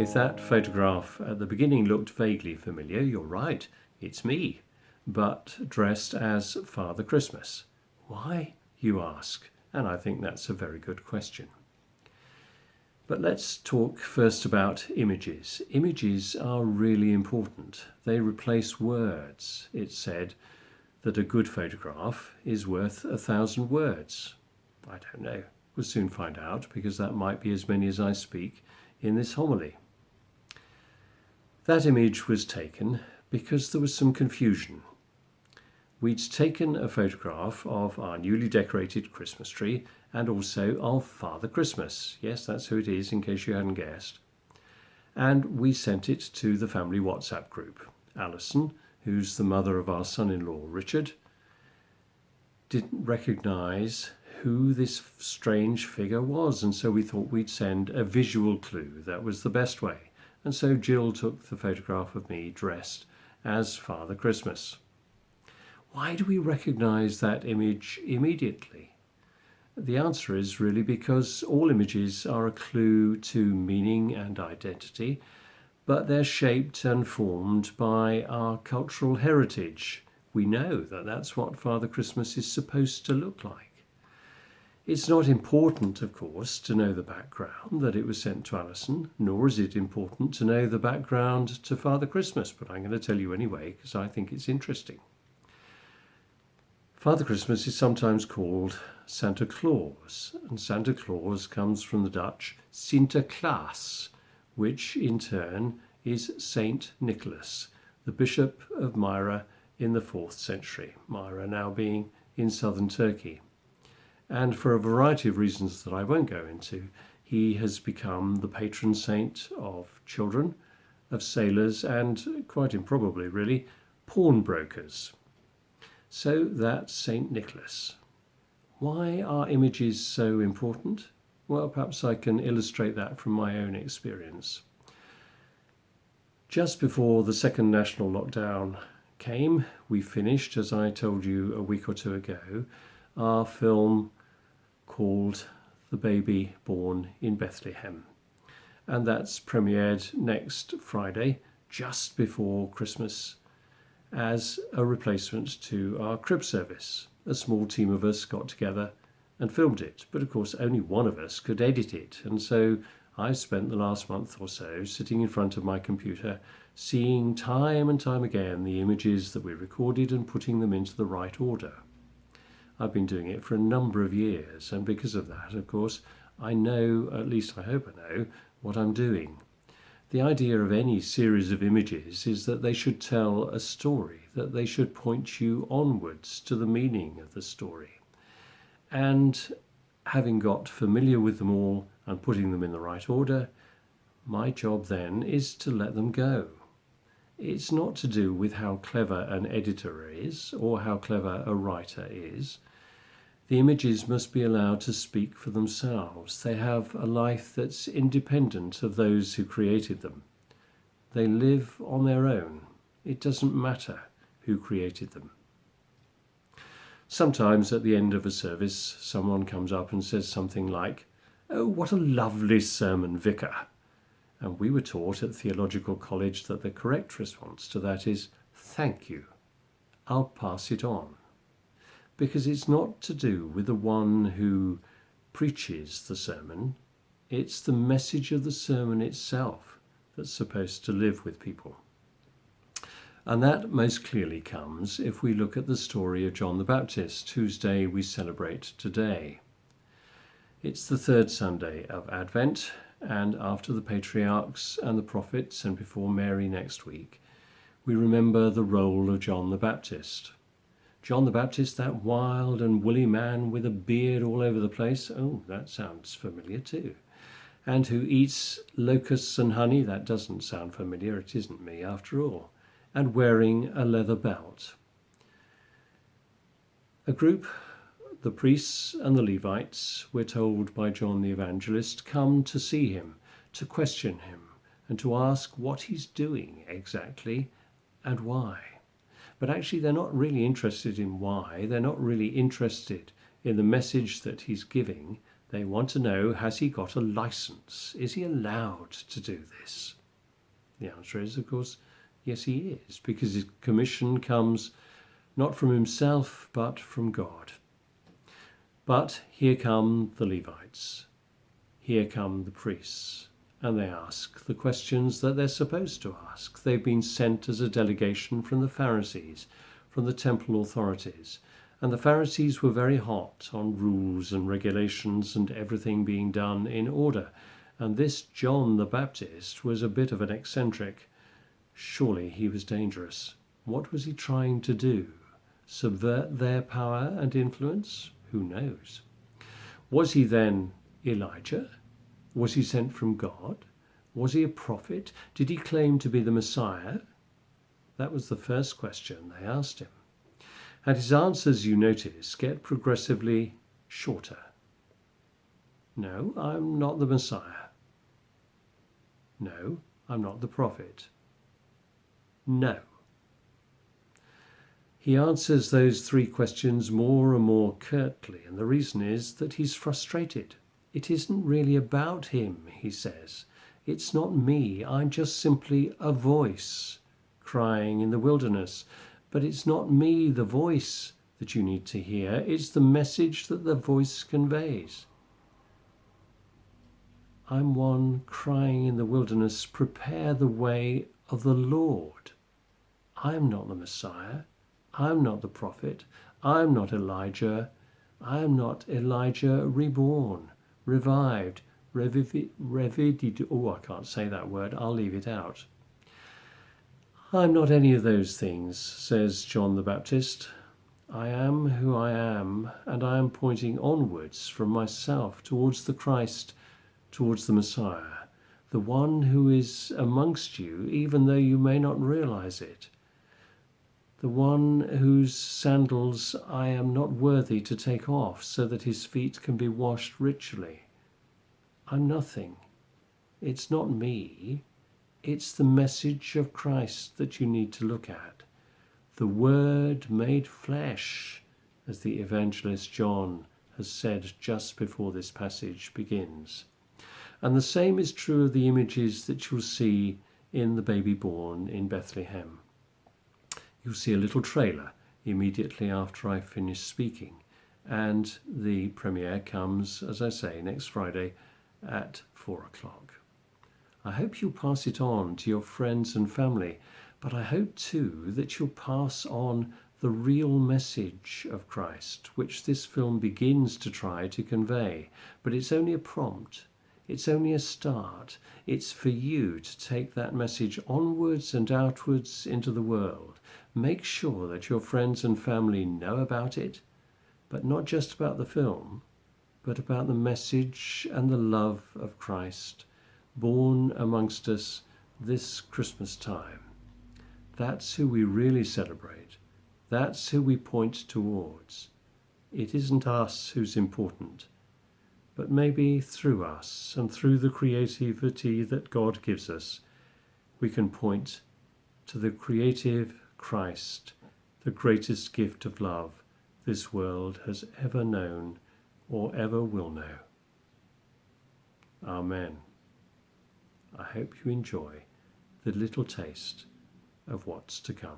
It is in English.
If that photograph at the beginning looked vaguely familiar, you're right, it's me, but dressed as Father Christmas. Why, you ask? And I think that's a very good question. But let's talk first about images. Images are really important. They replace words. It's said that a good photograph is worth 1,000 words. I don't know. We'll soon find out, because that might be as many as I speak in this homily. That image was taken because there was some confusion. We'd taken a photograph of our newly decorated Christmas tree and also of Father Christmas. Yes, that's who it is, in case you hadn't guessed. And we sent it to the family WhatsApp group. Alison, who's the mother of our son-in-law Richard, didn't recognise who this strange figure was, and so we thought we'd send a visual clue. That was the best way. And so Jill took the photograph of me dressed as Father Christmas. Why do we recognise that image immediately? The answer is really because all images are a clue to meaning and identity, but they're shaped and formed by our cultural heritage. We know that that's what Father Christmas is supposed to look like. It's not important, of course, to know the background that it was sent to Alison, nor is it important to know the background to Father Christmas, but I'm going to tell you anyway because I think it's interesting. Father Christmas is sometimes called Santa Claus, and Santa Claus comes from the Dutch Sinterklaas, which in turn is Saint Nicholas, the Bishop of Myra in the 4th century, Myra now being in southern Turkey. And for a variety of reasons that I won't go into, he has become the patron saint of children, of sailors, and quite improbably really, pawnbrokers. So that's Saint Nicholas. Why are images so important? Well, perhaps I can illustrate that from my own experience. Just before the second national lockdown came, we finished, as I told you a week or two ago, our film called The Baby Born in Bethlehem. And that's premiered next Friday, just before Christmas, as a replacement to our crib service. A small team of us got together and filmed it, but of course only one of us could edit it, and so I've spent the last month or so sitting in front of my computer seeing time and time again the images that we recorded and putting them into the right order. I've been doing it for a number of years, and because of that, of course, I know, at least I hope I know, what I'm doing. The idea of any series of images is that they should tell a story, that they should point you onwards to the meaning of the story. And having got familiar with them all and putting them in the right order, my job then is to let them go. It's not to do with how clever an editor is or how clever a writer is. The images must be allowed to speak for themselves. They have a life that's independent of those who created them. They live on their own. It doesn't matter who created them. Sometimes at the end of a service, someone comes up and says something like, "Oh, what a lovely sermon, Vicar." And we were taught at theological college that the correct response to that is, "Thank you. I'll pass it on." Because it's not to do with the one who preaches the sermon. It's the message of the sermon itself that's supposed to live with people. And that most clearly comes if we look at the story of John the Baptist, whose day we celebrate today. It's the third Sunday of Advent, and after the patriarchs and the prophets and before Mary next week, we remember the role of John the Baptist. John the Baptist, that wild and woolly man with a beard all over the place. Oh, that sounds familiar too. And who eats locusts and honey. That doesn't sound familiar. It isn't me after all. And wearing a leather belt. A group, the priests and the Levites, we're told by John the Evangelist, come to see him, to question him, and to ask what he's doing exactly and why. But actually they're not really interested in why. They're not really interested in the message that he's giving. They want to know, has he got a license? Is he allowed to do this? The answer is, of course, yes, he is, because his commission comes not from himself, but from God. But here come the Levites. Here come the priests. And they ask the questions that they're supposed to ask. They've been sent as a delegation from the Pharisees, from the temple authorities. And the Pharisees were very hot on rules and regulations and everything being done in order. And this John the Baptist was a bit of an eccentric. Surely he was dangerous. What was he trying to do? Subvert their power and influence? Who knows? Was he then Elijah? Was he sent from God? Was he a prophet? Did he claim to be the Messiah? That was the first question they asked him. And his answers, you notice, get progressively shorter. No, I'm not the Messiah. No, I'm not the prophet. No. He answers those three questions more and more curtly, and the reason is that he's frustrated. It isn't really about him, he says. It's not me. I'm just simply a voice crying in the wilderness. But it's not me, the voice, that you need to hear. It's the message that the voice conveys. I'm one crying in the wilderness, prepare the way of the Lord. I'm not the Messiah. I'm not the prophet. I'm not Elijah. I'm not Elijah reborn, revived, revided. Oh, I can't say that word. I'll leave it out. I'm not any of those things, says John the Baptist. I am who I am, and I am pointing onwards from myself towards the Christ, towards the Messiah, the one who is amongst you, even though you may not realize it, the one whose sandals I am not worthy to take off so that his feet can be washed ritually. I'm nothing. It's not me. It's the message of Christ that you need to look at. The Word made flesh, as the evangelist John has said just before this passage begins. And the same is true of the images that you'll see in the baby born in Bethlehem. You'll see a little trailer immediately after I finish speaking. And the premiere comes, as I say, next Friday at 4 o'clock. I hope you'll pass it on to your friends and family, but I hope too that you'll pass on the real message of Christ, which this film begins to try to convey. But it's only a prompt. It's only a start. It's for you to take that message onwards and outwards into the world. Make sure that your friends and family know about it, but not just about the film, but about the message and the love of Christ born amongst us this Christmas time. That's who we really celebrate. That's who we point towards. It isn't us who's important, but maybe through us and through the creativity that God gives us, we can point to the creative Christ, the greatest gift of love this world has ever known or ever will know. Amen. I hope you enjoy the little taste of what's to come.